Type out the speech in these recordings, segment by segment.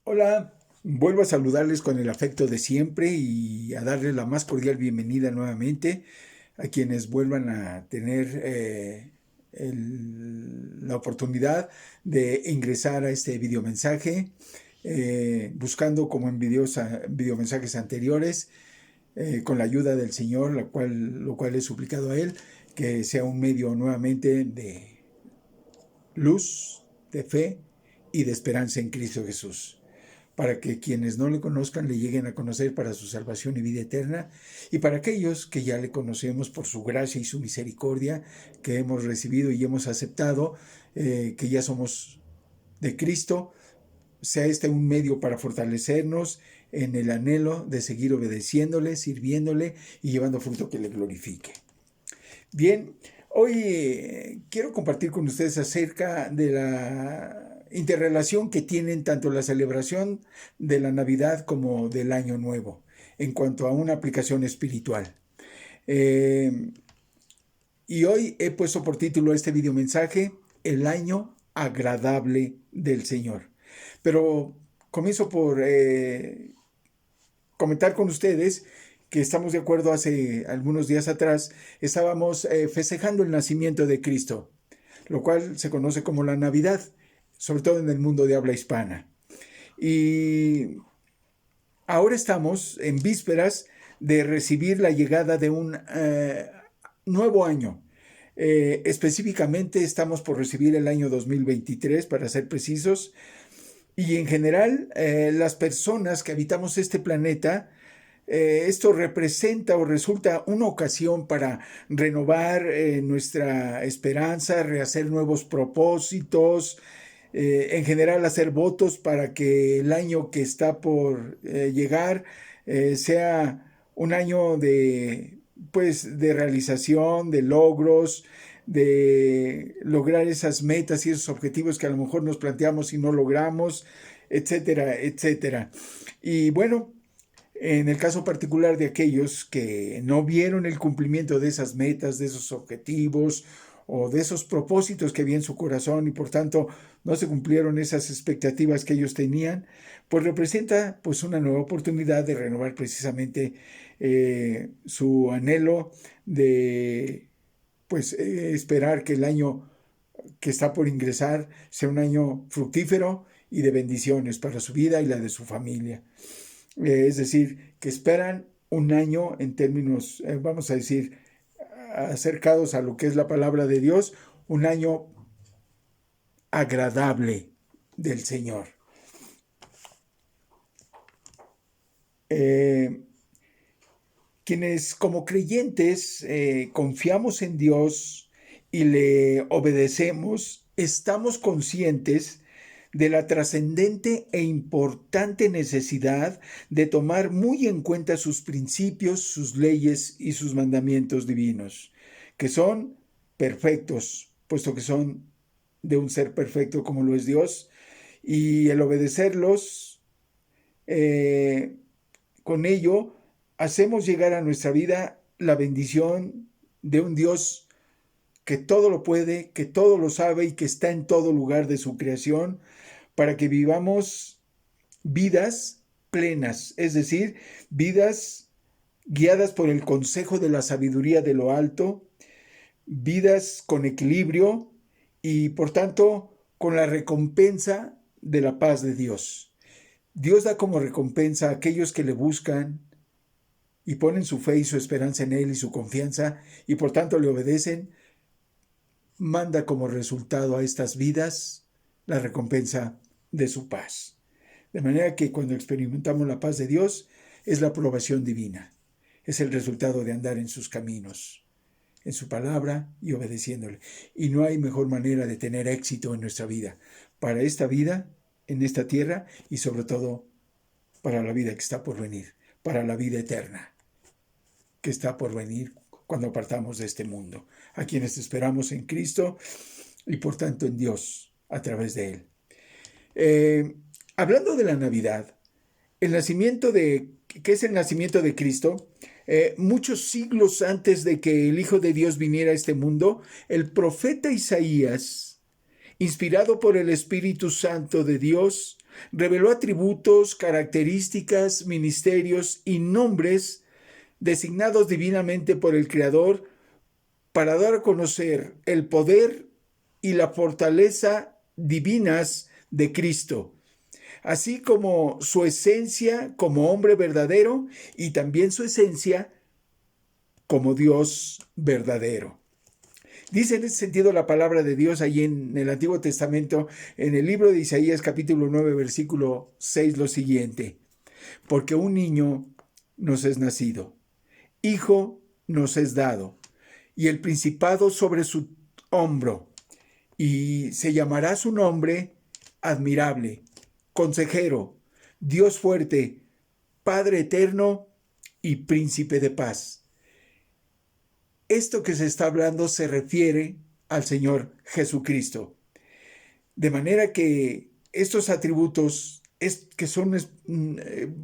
Hola, vuelvo a saludarles con el afecto de siempre y a darles la más cordial bienvenida nuevamente a quienes vuelvan a tener la oportunidad de ingresar a este videomensaje, buscando como en videomensajes anteriores, con la ayuda del Señor, lo cual he suplicado a Él, que sea un medio nuevamente de luz, de fe y de esperanza en Cristo Jesús, para que quienes no le conozcan le lleguen a conocer para su salvación y vida eterna, y para aquellos que ya le conocemos por su gracia y su misericordia, que hemos recibido y hemos aceptado, que ya somos de Cristo, sea este un medio para fortalecernos en el anhelo de seguir obedeciéndole, sirviéndole y llevando fruto que le glorifique. Bien, hoy quiero compartir con ustedes acerca de la interrelación que tienen tanto la celebración de la Navidad como del Año Nuevo en cuanto a una aplicación espiritual. Eh, y hoy he puesto por título a este videomensaje El año agradable del Señor. Pero comienzo por comentar con ustedes que estamos de acuerdo. Hace algunos días atrás estábamos festejando el nacimiento de Cristo, lo cual se conoce como la Navidad, sobre todo en el mundo de habla hispana. Y ahora estamos en vísperas de recibir la llegada de un nuevo año. Específicamente estamos por recibir el año 2023, para ser precisos, y en general las personas que habitamos este planeta, esto representa o resulta una ocasión para renovar nuestra esperanza, rehacer nuevos propósitos, en general hacer votos para que el año que está por llegar sea un año de realización, de logros, de lograr esas metas y esos objetivos que a lo mejor nos planteamos y no logramos, etcétera, etcétera. Y bueno, en el caso particular de aquellos que no vieron el cumplimiento de esas metas, de esos objetivos o de esos propósitos que había en su corazón, y por tanto no se cumplieron esas expectativas que ellos tenían, pues representa pues una nueva oportunidad de renovar precisamente su anhelo de esperar que el año que está por ingresar sea un año fructífero y de bendiciones para su vida y la de su familia. Es decir, que esperan un año en términos, vamos a decir, acercados a lo que es la palabra de Dios, un año agradable del Señor. Quienes como creyentes confiamos en Dios y le obedecemos, estamos conscientes de la trascendente e importante necesidad de tomar muy en cuenta sus principios, sus leyes y sus mandamientos divinos, que son perfectos, puesto que son de un ser perfecto como lo es Dios, y el obedecerlos, con ello hacemos llegar a nuestra vida la bendición de un Dios que todo lo puede, que todo lo sabe y que está en todo lugar de su creación, para que vivamos vidas plenas, es decir, vidas guiadas por el consejo de la sabiduría de lo alto, vidas con equilibrio y por tanto con la recompensa de la paz de Dios. Dios da como recompensa a aquellos que le buscan y ponen su fe y su esperanza en Él y su confianza, y por tanto le obedecen. Manda como resultado a estas vidas la recompensa de su paz. De manera que cuando experimentamos la paz de Dios, es la aprobación divina, es el resultado de andar en sus caminos, en su palabra y obedeciéndole. Y no hay mejor manera de tener éxito en nuestra vida, para esta vida, en esta tierra, y sobre todo para la vida que está por venir, para la vida eterna que está por venir cuando partamos de este mundo, a quienes esperamos en Cristo y por tanto en Dios a través de Él. Hablando de la Navidad, ¿qué es el nacimiento de Cristo? Muchos siglos antes de que el Hijo de Dios viniera a este mundo, el profeta Isaías, inspirado por el Espíritu Santo de Dios, reveló atributos, características, ministerios y nombres designados divinamente por el Creador para dar a conocer el poder y la fortaleza divinas de Cristo, así como su esencia como hombre verdadero y también su esencia como Dios verdadero. Dice en ese sentido la palabra de Dios allí en el Antiguo Testamento, en el libro de Isaías capítulo 9, versículo 6, lo siguiente: porque un niño nos es nacido, hijo nos es dado, y el principado sobre su hombro, y se llamará su nombre admirable, consejero, Dios fuerte, Padre eterno y príncipe de paz. Esto que se está hablando se refiere al Señor Jesucristo. De manera que estos atributos, que son,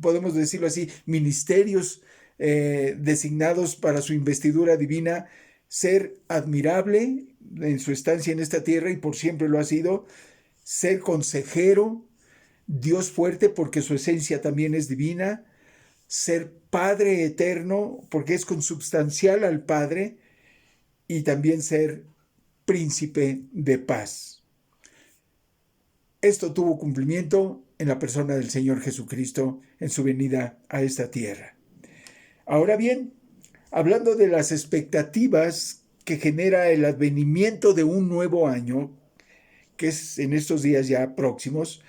podemos decirlo así, ministerios designados para su investidura divina, ser admirable en su estancia en esta tierra y por siempre lo ha sido, ser consejero, Dios fuerte porque su esencia también es divina, ser Padre eterno porque es consubstancial al Padre, y también ser príncipe de paz. Esto tuvo cumplimiento en la persona del Señor Jesucristo en su venida a esta tierra. Ahora bien, hablando de las expectativas que genera el advenimiento de un nuevo año, que es en estos días ya próximos,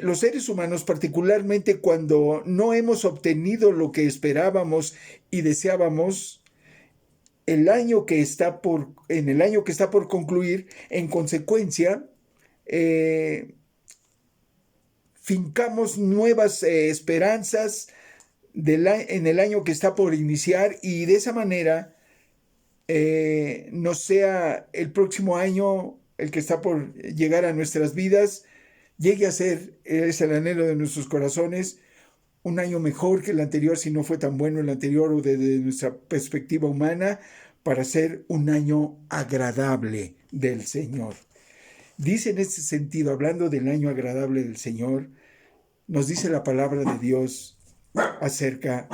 los seres humanos, particularmente cuando no hemos obtenido lo que esperábamos y deseábamos, en el año que está por concluir, en consecuencia, fincamos nuevas esperanzas en el año que está por iniciar, y de esa manera no sea el próximo año, el que está por llegar a nuestras vidas, llegue a ser, es el anhelo de nuestros corazones, un año mejor que el anterior, si no fue tan bueno el anterior o desde nuestra perspectiva humana, para ser un año agradable del Señor. Dice en este sentido, hablando del año agradable del Señor, nos dice la palabra de Dios acerca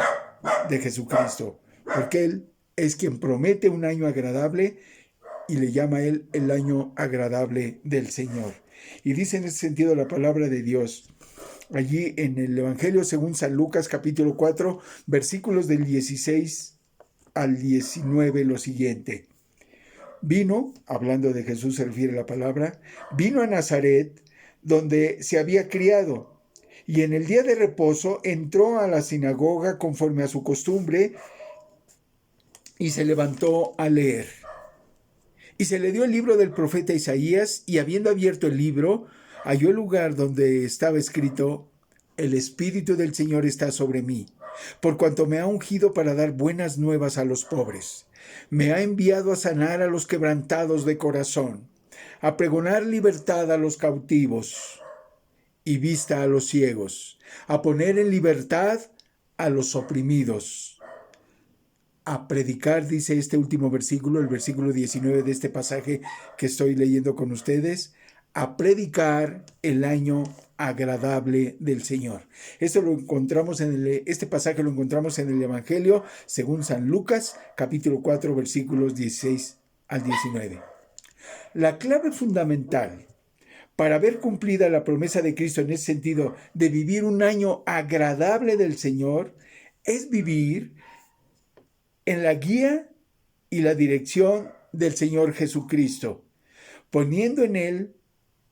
de Jesucristo, porque Él es quien promete un año agradable y le llama a Él el año agradable del Señor. Y dice en este sentido la palabra de Dios, allí en el Evangelio según San Lucas capítulo 4, versículos del 16 al 19, lo siguiente: vino, hablando de Jesús se refiere la palabra, vino a Nazaret, donde se había criado, y en el día de reposo entró a la sinagoga conforme a su costumbre, y se levantó a leer. Y se le dio el libro del profeta Isaías, y habiendo abierto el libro, halló el lugar donde estaba escrito: el Espíritu del Señor está sobre mí, por cuanto me ha ungido para dar buenas nuevas a los pobres. Me ha enviado a sanar a los quebrantados de corazón, a pregonar libertad a los cautivos y vista a los ciegos, a poner en libertad a los oprimidos, a predicar, dice este último versículo, el versículo 19 de este pasaje que estoy leyendo con ustedes, a predicar el año agradable del Señor. Esto lo encontramos este pasaje lo encontramos en el Evangelio según San Lucas, capítulo 4, versículos 16 al 19. La clave fundamental para ver cumplida la promesa de Cristo en ese sentido de vivir un año agradable del Señor es vivir en la guía y la dirección del Señor Jesucristo, poniendo en Él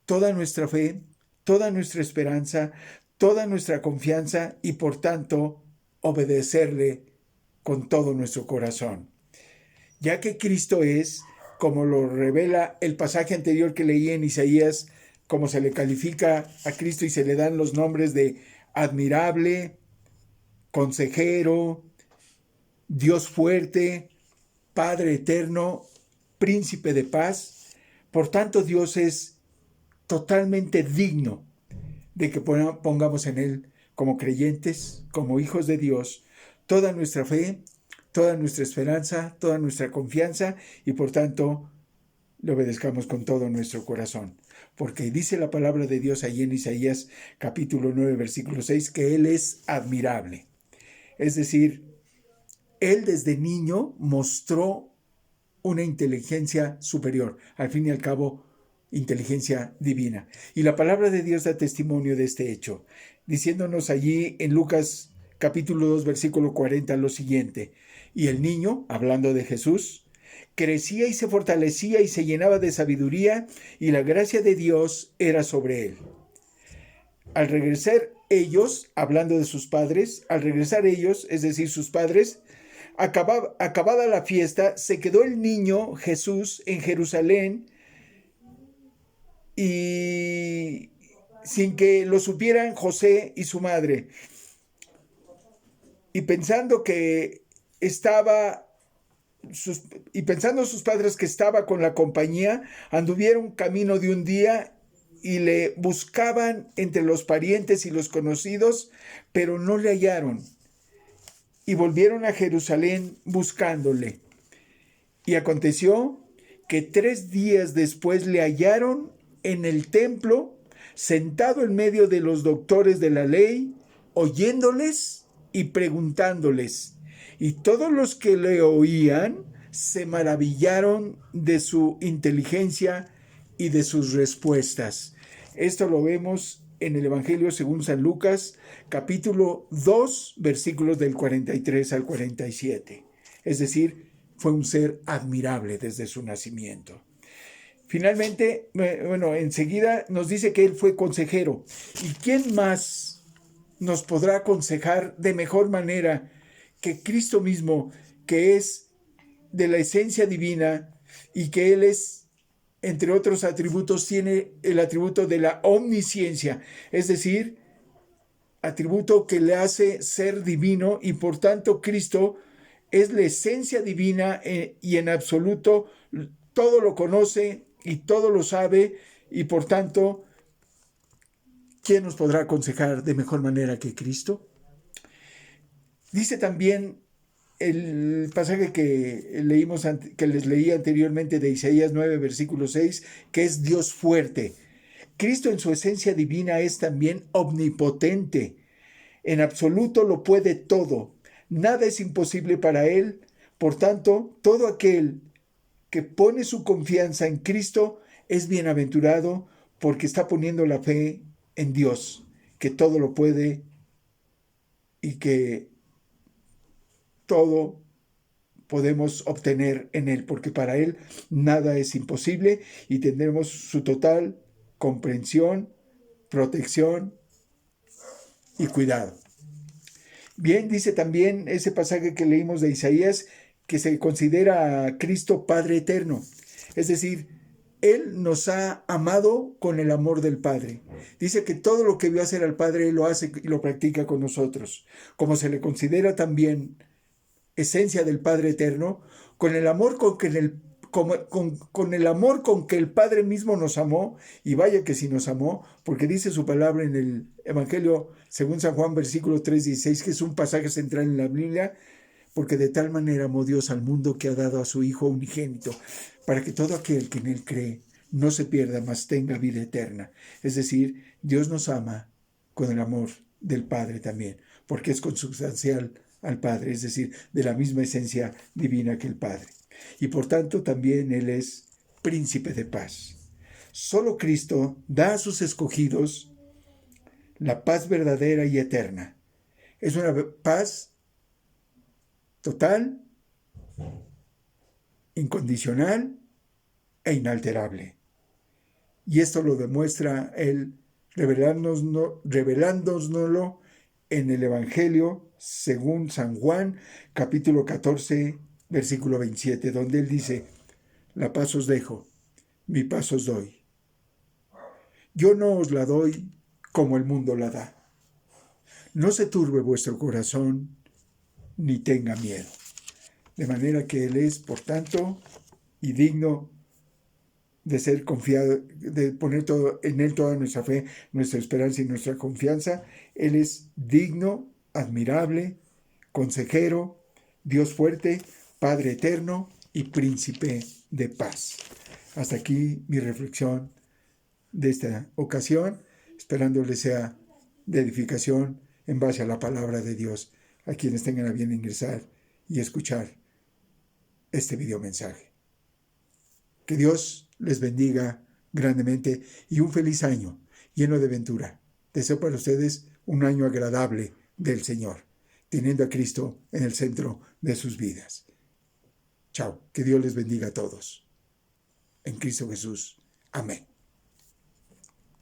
toda nuestra fe, toda nuestra esperanza, toda nuestra confianza y por tanto obedecerle con todo nuestro corazón. Ya que Cristo es, como lo revela el pasaje anterior que leí en Isaías, como se le califica a Cristo y se le dan los nombres de admirable, consejero, Dios fuerte, Padre eterno, príncipe de paz. Por tanto, Dios es totalmente digno de que pongamos en Él, como creyentes, como hijos de Dios, toda nuestra fe, toda nuestra esperanza, toda nuestra confianza, y por tanto le obedezcamos con todo nuestro corazón. porque dice la palabra de Dios allí en Isaías capítulo 9, versículo 6, que Él es admirable. Es decir, Él desde niño mostró una inteligencia superior, al fin y al cabo, inteligencia divina. Y la palabra de Dios da testimonio de este hecho, diciéndonos allí en Lucas capítulo 2, versículo 40 lo siguiente: y el niño, hablando de Jesús, crecía y se fortalecía y se llenaba de sabiduría, y la gracia de Dios era sobre él. Al regresar ellos, hablando de sus padres, al regresar ellos, es decir, sus padres, acabada la fiesta, se quedó el niño Jesús en Jerusalén, y sin que lo supieran José y su madre. Y pensando sus padres que estaba con la compañía, anduvieron camino de un día y le buscaban entre los parientes y los conocidos, pero no le hallaron. Y volvieron a Jerusalén buscándole. Y aconteció que 3 días después le hallaron en el templo, sentado en medio de los doctores de la ley, oyéndoles y preguntándoles. Y todos los que le oían se maravillaron de su inteligencia y de sus respuestas. Esto lo vemos en el Evangelio según San Lucas, capítulo 2, versículos del 43 al 47. Es decir, fue un ser admirable desde su nacimiento. Finalmente, enseguida nos dice que él fue consejero. ¿Y quién más nos podrá aconsejar de mejor manera que Cristo mismo, que es de la esencia divina y que él es, entre otros atributos, tiene el atributo de la omnisciencia, es decir, atributo que le hace ser divino, y por tanto Cristo es la esencia divina, y en absoluto todo lo conoce y todo lo sabe, y por tanto, ¿quién nos podrá aconsejar de mejor manera que Cristo? Dice también el pasaje que les leí anteriormente de Isaías 9, versículo 6, que es Dios fuerte. Cristo en su esencia divina es también omnipotente. En absoluto lo puede todo. Nada es imposible para él. Por tanto, todo aquel que pone su confianza en Cristo es bienaventurado, porque está poniendo la fe en Dios, que todo lo puede y que todo podemos obtener en Él, porque para Él nada es imposible, y tendremos su total comprensión, protección y cuidado. Bien, dice también ese pasaje que leímos de Isaías, que se considera a Cristo Padre eterno. Es decir, Él nos ha amado con el amor del Padre. Dice que todo lo que vio hacer al Padre, Él lo hace y lo practica con nosotros. Como se le considera también esencia del Padre eterno, con el amor con el amor con que el Padre mismo nos amó, y vaya que sí nos amó, porque dice su palabra en el Evangelio según San Juan, versículo 3:16, que es un pasaje central en la Biblia: porque de tal manera amó Dios al mundo que ha dado a su Hijo unigénito, para que todo aquel que en Él cree no se pierda, mas tenga vida eterna. Es decir, Dios nos ama con el amor del Padre también, porque es consubstancial al Padre, es decir, de la misma esencia divina que el Padre. Y por tanto también Él es príncipe de paz. Solo Cristo da a sus escogidos la paz verdadera y eterna. Es una paz total, incondicional e inalterable. Y esto lo demuestra Él revelándonoslo en el Evangelio según San Juan, capítulo 14, versículo 27, donde Él dice: la paz os dejo, mi paz os doy. Yo no os la doy como el mundo la da. No se turbe vuestro corazón, ni tenga miedo. De manera que Él es, por tanto, y digno de ser confiado, de poner en Él toda nuestra fe, nuestra esperanza y nuestra confianza. Él es digno, admirable, consejero, Dios fuerte, Padre eterno y príncipe de paz. Hasta aquí mi reflexión de esta ocasión, esperando les sea de edificación en base a la palabra de Dios a quienes tengan a bien ingresar y escuchar este video mensaje. Que Dios les bendiga grandemente y un feliz año lleno de ventura. Deseo para ustedes un año agradable del Señor, teniendo a Cristo en el centro de sus vidas. Chao, que Dios les bendiga a todos. En Cristo Jesús. Amén.